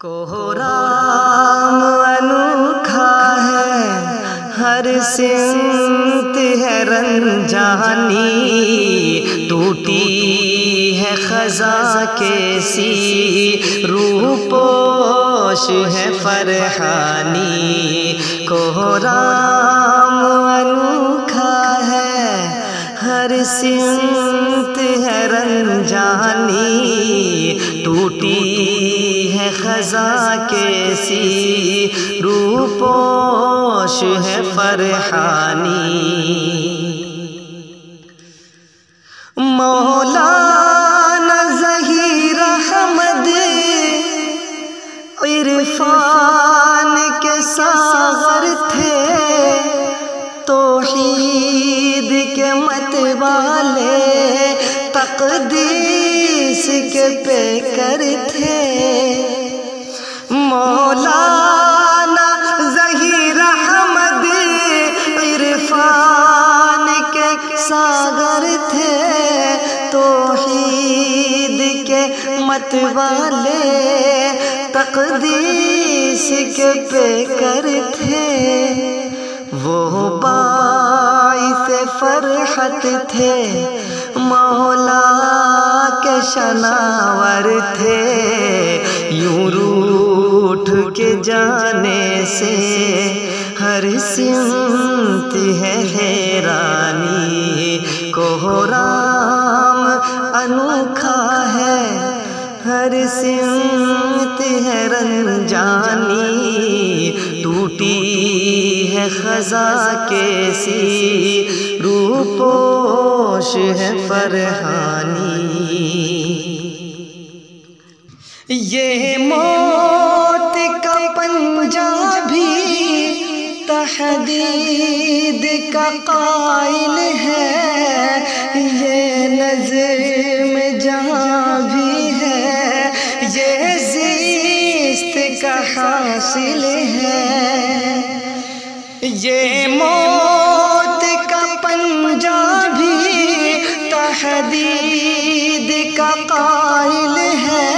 کوہرام انوکھا ہے، ہر سمت ہے رنجانی، ٹوٹی ہے خزاں کیسی، روح پوش ہے فرحانی۔ کوہرام انوکھا ہے، ہر سمت ہے رنجانی، ٹوٹی ہے خزاں کیسی، روح پوش ہے فرحانی۔ مولانا ظہیر احمد عرفان کے ساغر تھے، توحید کے متوالے، تقدیس کے پیکر تھے۔ مولانا ظہیر احمد عرفان کے ساغر تھے، توحید کے متوالے، تقدیس کے پیکر تھے۔ وہ باعث فرحت تھے، مولا کے شناور تھے، یوں روٹھ کے جانے سے ہر سمت ہے حیرانی۔ کوہرام انوکھا ہے، ہر سمت ہے رنجانی، ٹوٹی ہے خزاں کیسی، روح پوش ہے فرحانی۔ یہ موت کا پنجہ بھی تحدید کا قائل ہے، یہ نظم جہاں بھی ہے، یہ زیست کا حاصل ہے۔ یہ موت کا پنجہ بھی تحدید کا قائل ہے،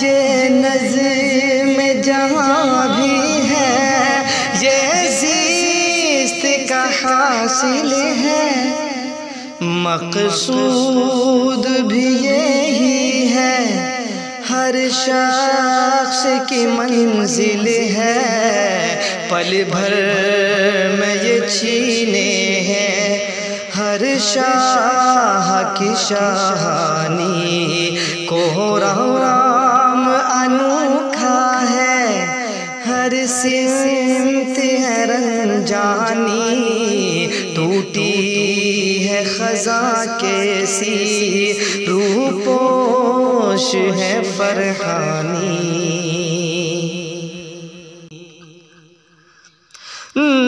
یہ نظم جہاں بھی ہے، یہ زیست کا حاصل ہے۔ مقصود بھی یہی ہے، ہر شخص کی منزل ہے، پل بھر میں یہ چھینے ہیں ہر شاہ کی شاہانی۔ کوہرام انوکھا ہے، ہر سمت ہے رنجانی، ٹوٹی ہے خزاں کیسی، روح پوش ہے فرحانی۔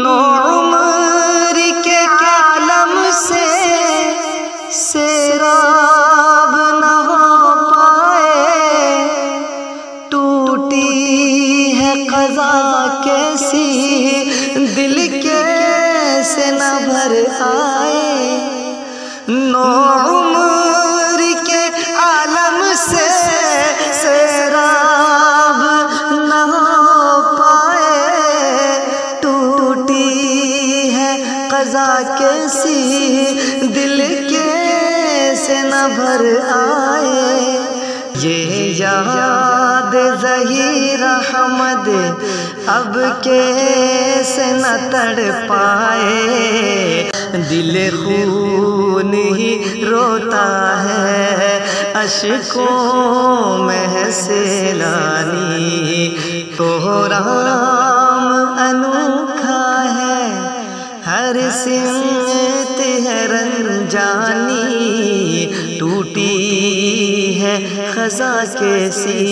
نوعمر کے عالم سے سیراب نہ ہو پائے، ٹوٹی ہے قضا کیسی، دل کیسے نہ بھر آئے۔ نوعمر کے عالم سے سیراب نہ ہو پائے، ٹوٹی ہے قضا کیسی، دل کیسے نہ بھر آئے۔ یہ یاد ظہیر احمد اب کیسے نہ تڑ پائے، دل خون ہی روتا ہے، اشکوں میں ہے سیلانی۔ کوہرام انوکھا ہے، ہر سمت ہے رنجانی، ٹوٹی ہے خزاں کیسی،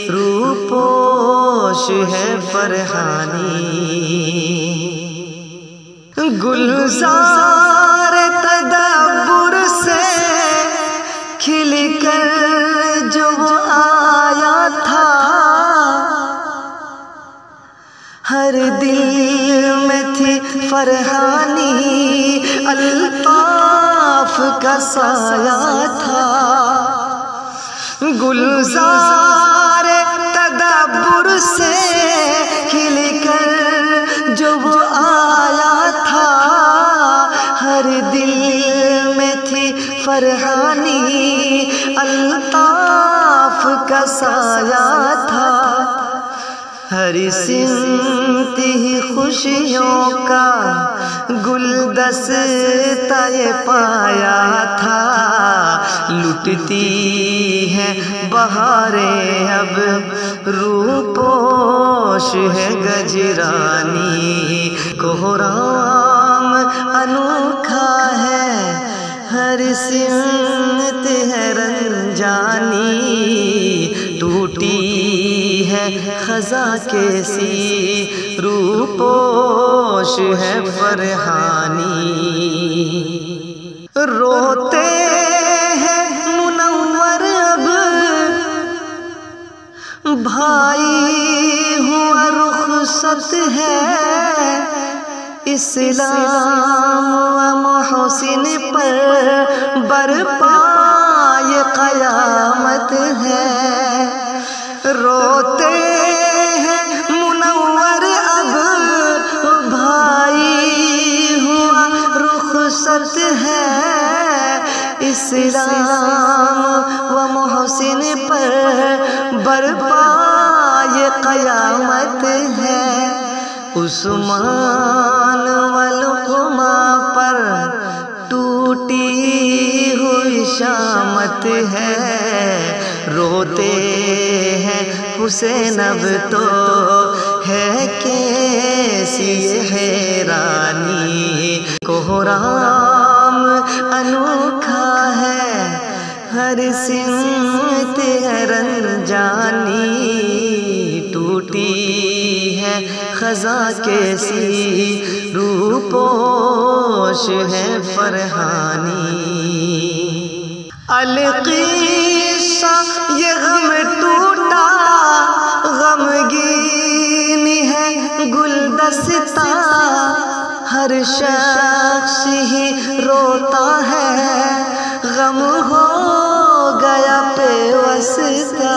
روح پوش ہے فرحانی۔ گلزار تدبر سے کھل کر جو آیا تھا، ہر دل میں تھی فرحانی، الطاف کا سایہ تھا۔ گلزار کا سایہ تھا، ہر سمت ہی خوشیوں کا گلدستہ یہ پایا تھا۔ لٹتی ہے بہاریں اب روپوش ہے گجرانی، کوہرام انوکھا ہے ہر سمت ہے رنجانی، ٹوٹی ہے خزاں کے سی روپوش ہے فرحانی۔ روتے ہیں منور اب بھائی ہوا رخصت ہے، اسلام و محسن پر برپا یہ قیامت ہے۔ روتے ہیں منور اب بھائی ہوا رخصت ہے، اسلام و محسن پر برپا یہ قیامت ہے۔ عثمان والقما پر ٹوٹی ہوئی شامت ہے، روتے ہیں حسین اب تو ہے کیسی یہ حیرانی، کوہرام انوکھا ہے ہر سمت ہے رنجانی، ٹوٹی ہے خزاں کے سی روپوش ہے فرحانی۔ القصہ یہ غم ٹوٹا غمگین ہے گلدستہ، ہر شخص ہی روتا ہے غم ہو گیا پیوستہ۔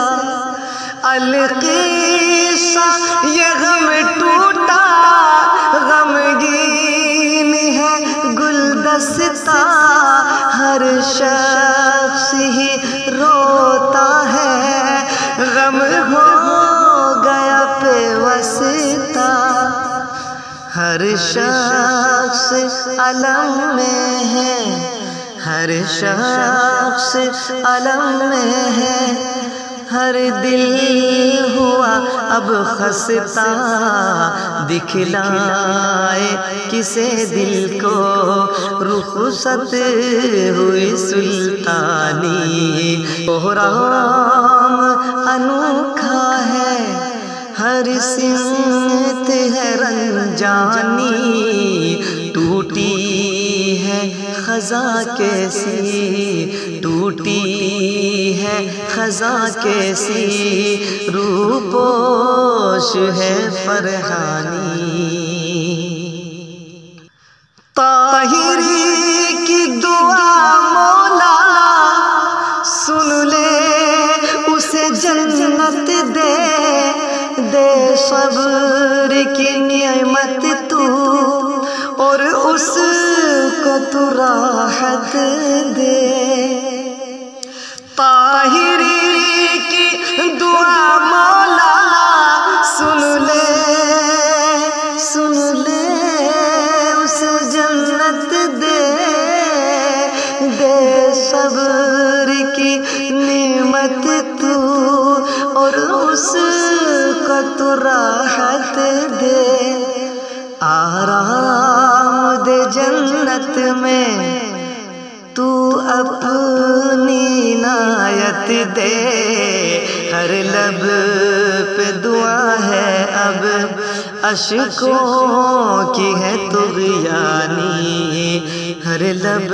القصہ یہ غم ٹوٹا غمگین ہے گلدستہ، ہر شخص ہی روتا ہے غم ہو گیا پیوستہ، ہر شخص علم میں ہے، ہر شخص علم میں ہے، ہر دل ہوا اب خستہ، دکھلائے کسے دل کو رخصت ہوئی سلطانی، کوہرام انوکھا ہے ہر سمت ہے رنجانی، ٹوٹی ہے خزاں کیسی، ٹوٹی ہے خزاں کیسی روپوش ہے فرحانی۔ طاہری کی دعا مولا سن لے اسے جنت دے، دے صبر کی نعمت تو اور اس کو تو راحت دے۔ طاہری کی دعا مولا سن لے اسے جنت دے، دے صبر کی نعمت تو اور اس کو تو راحت دے، آرام دے جنت میں تو اپنی عنایت دے، ہر لب پہ دعا ہے اب اشکوں کی ہے طغیانی، ہر لب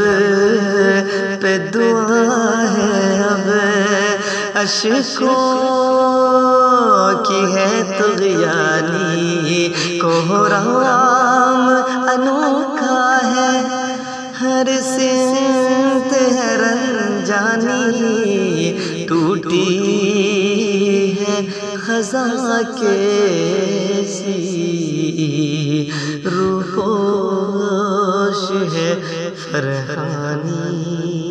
پہ دعا ہے اب اشکوں کی ہے طغیانی، کوہرام انوکھا ہے ہر سمت ہے رنجانی، ٹوٹی ہے خزاں کیسی روپوش ہے فرحانی۔